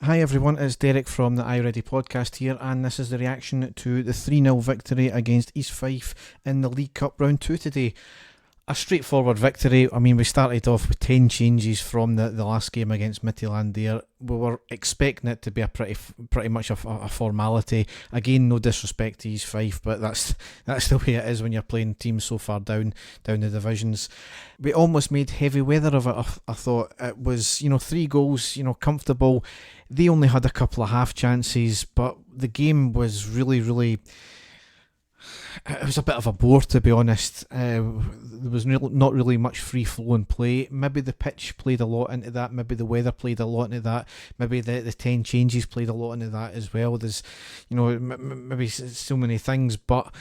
Hi everyone, it's Derek from the iReady podcast here, and this is the reaction to the 3-0 victory against East Fife in the League Cup round 2 today. A straightforward victory. I mean, we started off with 10 changes from the last game against Midtjylland there. We were expecting it to be a pretty much a formality. Again, no disrespect to East Fife, but that's the way it is when you're playing teams so far down the divisions. We almost made heavy weather of it. I thought it was, 3 goals, comfortable. They only had a couple of half chances, but the game was really, it was a bit of a bore, to be honest. There was not really much free-flowing play. Maybe the pitch played a lot into that. Maybe the weather played a lot into that. Maybe the 10 changes played a lot into that as well. There's, maybe so many things, but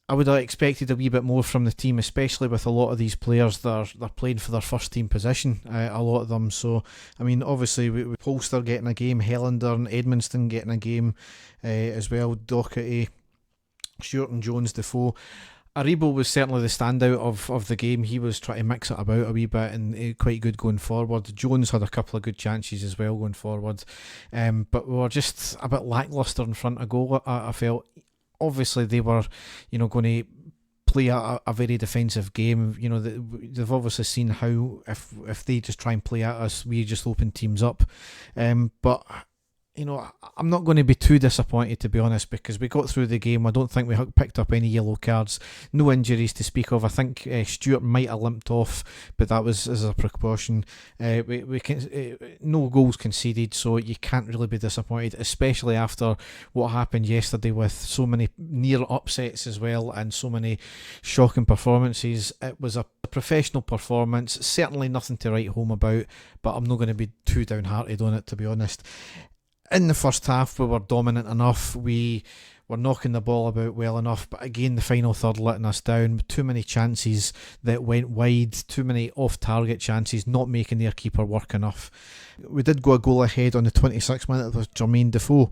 I would have expected a wee bit more from the team, especially with a lot of these players that are playing for their first team position, a lot of them. So, I mean, obviously, we Polster getting a game, Helander and Edmonston getting a game as well, Doherty, Stewart and Jones, Defoe. Aribo was certainly the standout of the game. He was trying to mix it about a wee bit and quite good going forward. Jones had a couple of good chances as well going forward. But we were just a bit lacklustre in front of goal, I felt. Obviously, they were, going to play a very defensive game. They've obviously seen how if they just try and play at us, we just open teams up. But I'm not going to be too disappointed, to be honest, because we got through the game. I don't think we picked up any yellow cards, no injuries to speak of. I think Stewart might have limped off, but that was as a precaution. We can, no goals conceded, so you can't really be disappointed, especially after what happened yesterday with so many near upsets as well and so many shocking performances. It was a professional performance, certainly nothing to write home about, but I'm not going to be too downhearted on it, to be honest. In the first half, we were dominant enough. We were knocking the ball about well enough, but again, the final third letting us down. Too many chances that went wide, too many off-target chances, not making their keeper work enough. We did go a goal ahead on the 26th minute with Jermaine Defoe.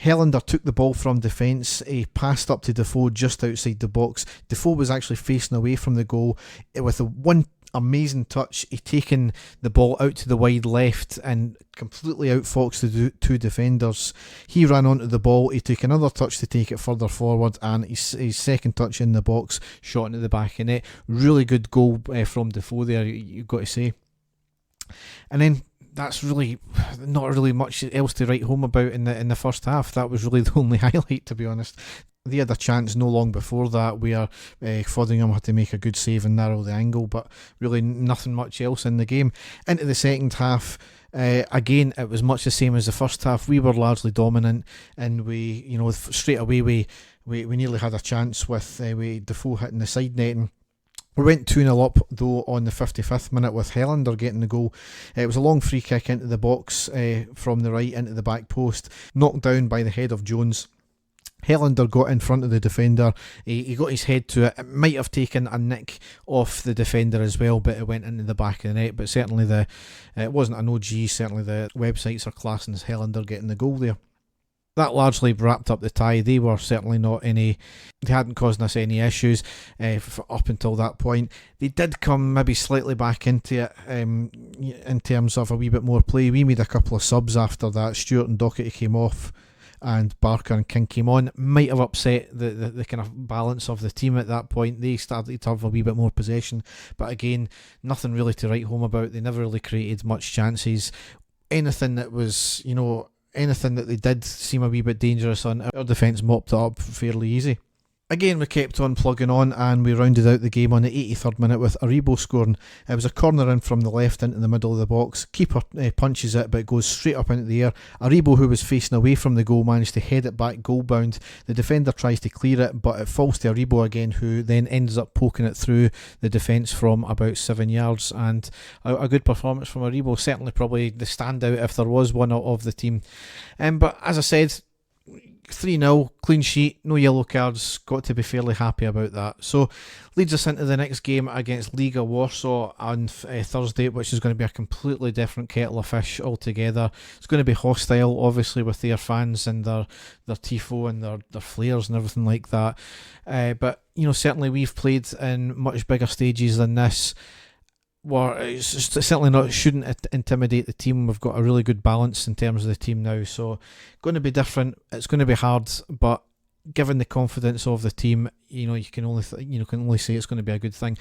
Helander took the ball from defence. He passed up to Defoe just outside the box. Defoe was actually facing away from the goal with a one amazing touch. He taken the ball out to the wide left and completely outfoxed the two defenders. He ran onto the ball. He took another touch to take it further forward, and his second touch in the box shot into the back of net. Really good goal from Defoe there, you've got to say. And then that's really not really much else to write home about in the first half. That was really the only highlight, to be honest. They had a chance no long before that where Fodingham had to make a good save and narrow the angle, but really nothing much else in the game. Into the second half, again, it was much the same as the first half. We were largely dominant, and we, straight away we nearly had a chance with Defoe hitting the side netting. We went 2-0 up though on the 55th minute with Helander getting the goal. It was a long free kick into the box from the right into the back post, knocked down by the head of Jones. Helander got in front of the defender. He got his head to it. It might have taken a nick off the defender as well, but it went into the back of the net. But certainly it wasn't an OG. Certainly the websites are classing as Helander getting the goal there. That largely wrapped up the tie. They were certainly they hadn't caused us any issues up until that point. They did come maybe slightly back into it in terms of a wee bit more play. We made a couple of subs after that. Stewart and Doherty came off, and Barker and King came on. Might have upset the kind of balance of the team at that point. They started to have a wee bit more possession, but again, nothing really to write home about. They never really created much chances. Anything that was, anything that they did seem a wee bit dangerous on, our defence mopped it up fairly easy. Again, we kept on plugging on, and we rounded out the game on the 83rd minute with Aribo scoring. It was a corner in from the left into the middle of the box. Keeper punches it, but it goes straight up into the air. Aribo, who was facing away from the goal, managed to head it back goal bound. The defender tries to clear it, but it falls to Aribo again, who then ends up poking it through the defence from about 7 yards. And a good performance from Aribo, certainly probably the standout if there was one of the team. But as I said, 3-0, clean sheet, no yellow cards, got to be fairly happy about that. So leads us into the next game against Liga Warsaw on Thursday, which is going to be a completely different kettle of fish altogether. It's going to be hostile, obviously, with their fans and their tifo and their flares and everything like that. But certainly we've played in much bigger stages than this. certainly not shouldn't intimidate the team. We've got a really good balance in terms of the team now, so going to be different. It's going to be hard, but given the confidence of the team, you can only say it's going to be a good thing.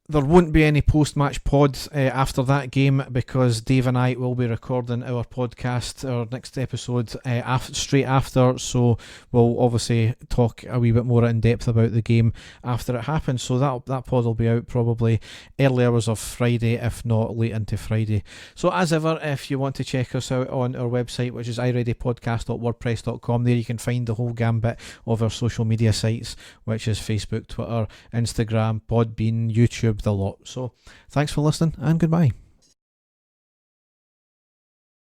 There won't be any post-match pod after that game because Dave and I will be recording our podcast, our next episode, straight after. So we'll obviously talk a wee bit more in depth about the game after it happens. So that pod will be out probably early hours of Friday, if not late into Friday. So as ever, if you want to check us out on our website, which is ireadypodcast.wordpress.com, there you can find the whole gambit of our social media sites, which is Facebook, Twitter, Instagram, Podbean, YouTube, the lot. So thanks for listening and goodbye.